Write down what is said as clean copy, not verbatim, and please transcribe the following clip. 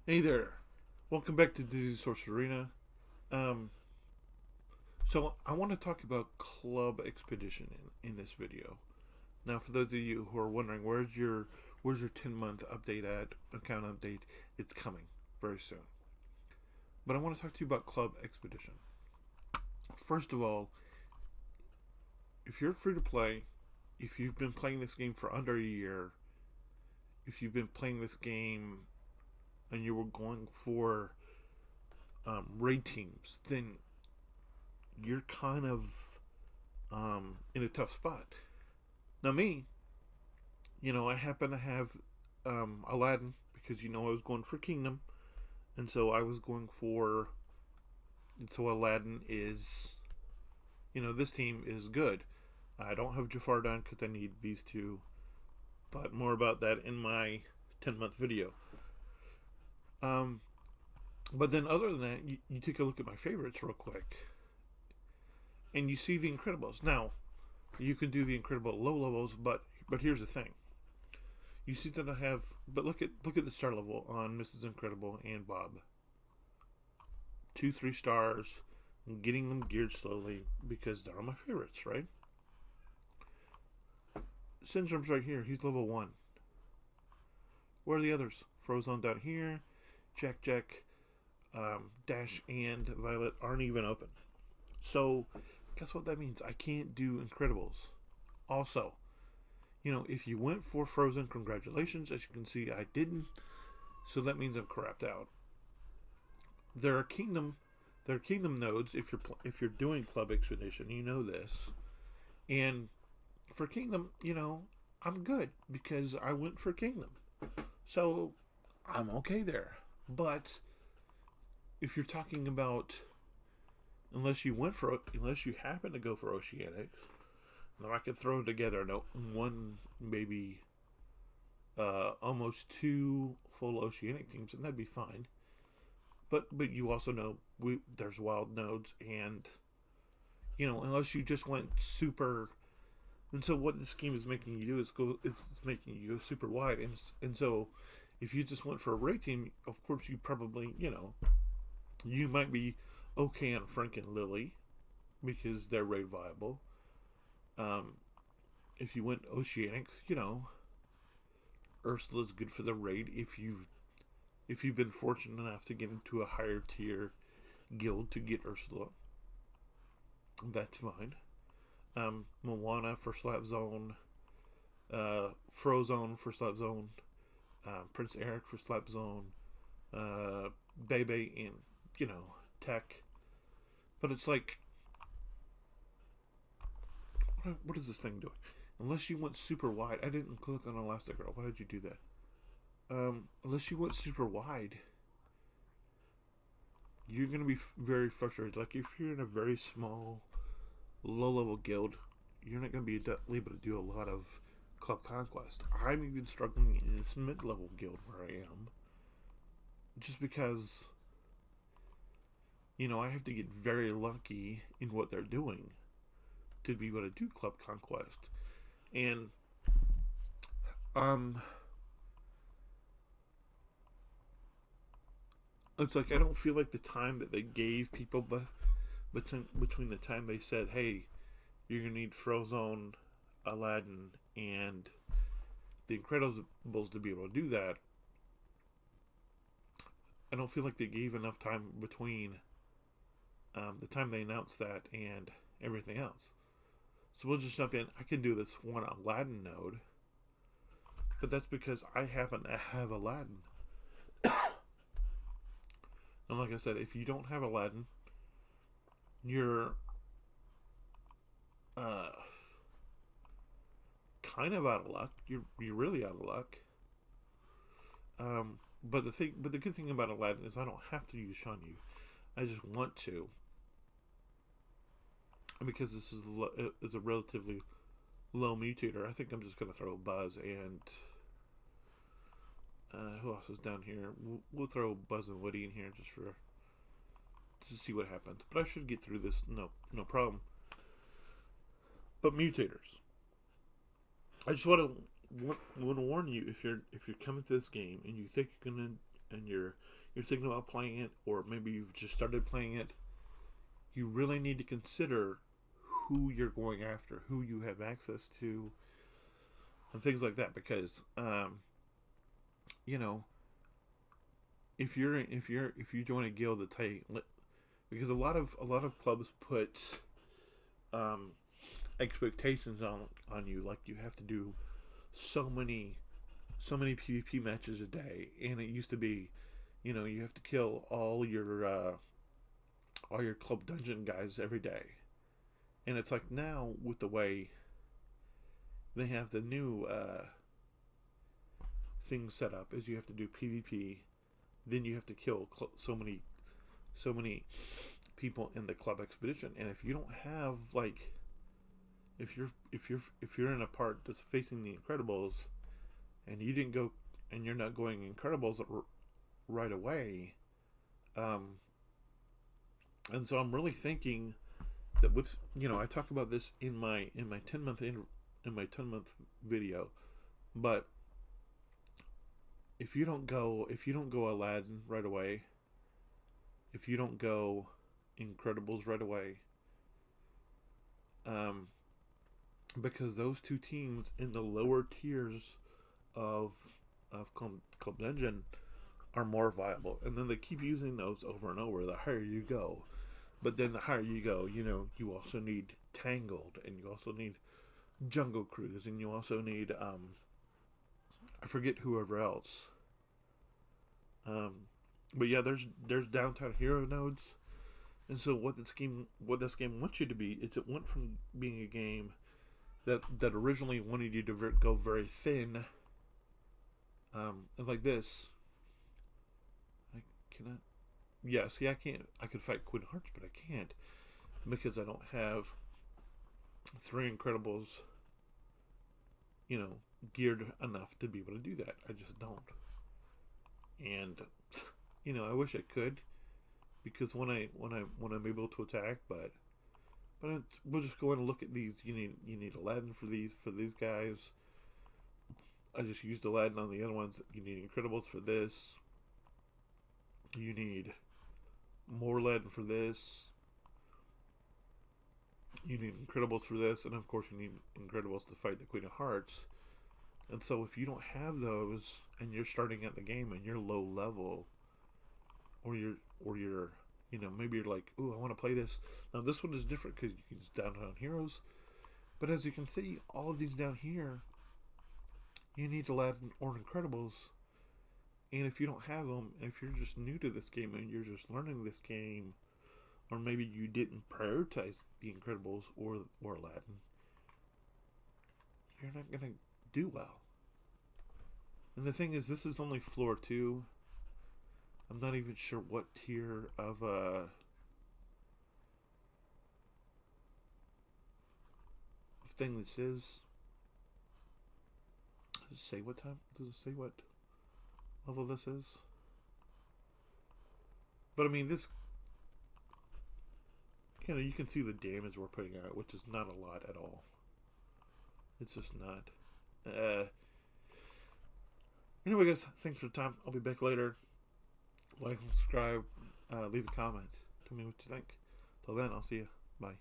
Hey there, welcome back to the Sorcerer. Um, so I want to talk about Club Expedition in this video. Now, for those of you who are wondering, where's your 10-month update at account update? It's coming very soon. But I want to talk to you about Club Expedition. First of all, if you're free to play, if you've been playing this game for under a year, if you've been playing this game and you were going for raid teams, then you're kind of in a tough spot. Now, me, I happen to have Aladdin because I was going for Kingdom, and so I was going for. And so Aladdin is, this team is good. I don't have Jafar done because I need these two, but more about that in my 10-month video. But then, other than that, you take a look at my favorites real quick, and you see the Incredibles. Now, you can do the Incredible low levels, but here's the thing: you see that I have. But look at the star level on Mrs. Incredible and Bob. 2, 3 stars. I'm getting them geared slowly because they're my favorites, right? Syndrome's right here. He's level 1. Where are the others? Frozone down here. Jack, Dash, and Violet aren't even open. So, guess what that means? I can't do Incredibles. Also, if you went for Frozen, congratulations. As you can see, I didn't. So that means I'm crapped out. There are kingdom nodes if you're doing Club Expedition. You know this, and for Kingdom, I'm good because I went for Kingdom, so I'm okay there. But if you're talking about unless you happen to go for Oceanics, now I could throw together one maybe almost 2 full Oceanic teams, and that'd be fine. But you also know there's wild nodes, and unless you just went super. And so what this game is making you do is it's making you go super wide, and so if you just went for a raid team, of course you probably you might be okay on Frank and Lily because they're raid viable. If you went Oceanics, Ursula's good for the raid if you've been fortunate enough to get into a higher tier guild to get Ursula. That's fine. Moana for Slap Zone, Frozone for Slap Zone, Prince Eric for Slap Zone, Bebe in, Tech. But it's like, what is this thing doing? Unless you went super wide, I didn't click on Elastigirl. Why did you do that? Unless you went super wide, you're going to be very frustrated. Like, if you're in a very small, low-level guild, you're not going to be able to do a lot of Club Conquest. I'm even struggling in this mid-level guild where I am. Just because, I have to get very lucky in what they're doing to be able to do Club Conquest. And, it's like I don't feel like the time that they gave people between the time they said, hey, you're going to need Frozone, Aladdin, and the Incredibles to be able to do that. I don't feel like they gave enough time between the time they announced that and everything else. So we'll just jump in. I can do this one Aladdin node, but that's because I happen to have Aladdin. And like I said, if you don't have Aladdin, you're kind of out of luck. You're really out of luck. But the good thing about Aladdin is I don't have to use Shanyu. I just want to, and because this is a relatively low mutator, I think I'm just gonna throw Buzz and who else is down here? We'll throw Buzz and Woody in here just to see what happens. But I should get through this no problem. But mutators, I just want to warn you if you're coming to this game and you think you're you're thinking about playing it, or maybe you've just started playing it, you really need to consider who you're going after, who you have access to, and things like that. Because you know, if you join a guild that's, hey, because a lot of clubs put expectations on you, like you have to do so many PvP matches a day, and it used to be, you have to kill all your club dungeon guys every day, and it's like now with the way they have the new thing set up is you have to do PvP, then you have to kill so many people in the club expedition, and if you don't have like if you're in a part that's facing the Incredibles, and you didn't go, and you're not going Incredibles right away, and so I'm really thinking that with I talk about this in my 10-month video, but if you don't go Aladdin right away, if you don't go Incredibles right away, because those two teams in the lower tiers of Club Dungeon are more viable, and then they keep using those over and over the higher you go. But then the higher you go, you also need Tangled, and you also need Jungle Cruise, and you also need I forget whoever else. But yeah, there's downtown hero nodes, and so what this game wants you to be is, it went from being a game that originally wanted you to go very thin, and like this. I cannot. Yeah, see, I can't. I could fight Queen Hearts, but I can't because I don't have 3 Incredibles, geared enough to be able to do that. I just don't. And I wish I could, because when I'm able to attack, but we'll just go in and look at these. You need Aladdin for these guys. I just used Aladdin on the other ones. You need Incredibles for this. You need more Aladdin for this. You need Incredibles for this, and of course you need Incredibles to fight the Queen of Hearts. And so if you don't have those, and you're starting at the game and you're low level, or you're maybe you're like, ooh, I want to play this. Now this one is different because you can use Downtown Heroes, but as you can see, all of these down here, you need Aladdin or Incredibles. And if you don't have them, if you're just new to this game and you're just learning this game, or maybe you didn't prioritize the Incredibles or Aladdin, you're not gonna do well. And the thing is, this is only floor 2. I'm not even sure what tier of thing this is. Does it say what time? Does it say what level this is? But I mean, this, you can see the damage we're putting out, which is not a lot at all. It's just not. Anyway, guys, thanks for the time. I'll be back later. Like and subscribe. Leave a comment. Tell me what you think. Till then, I'll see you. Bye.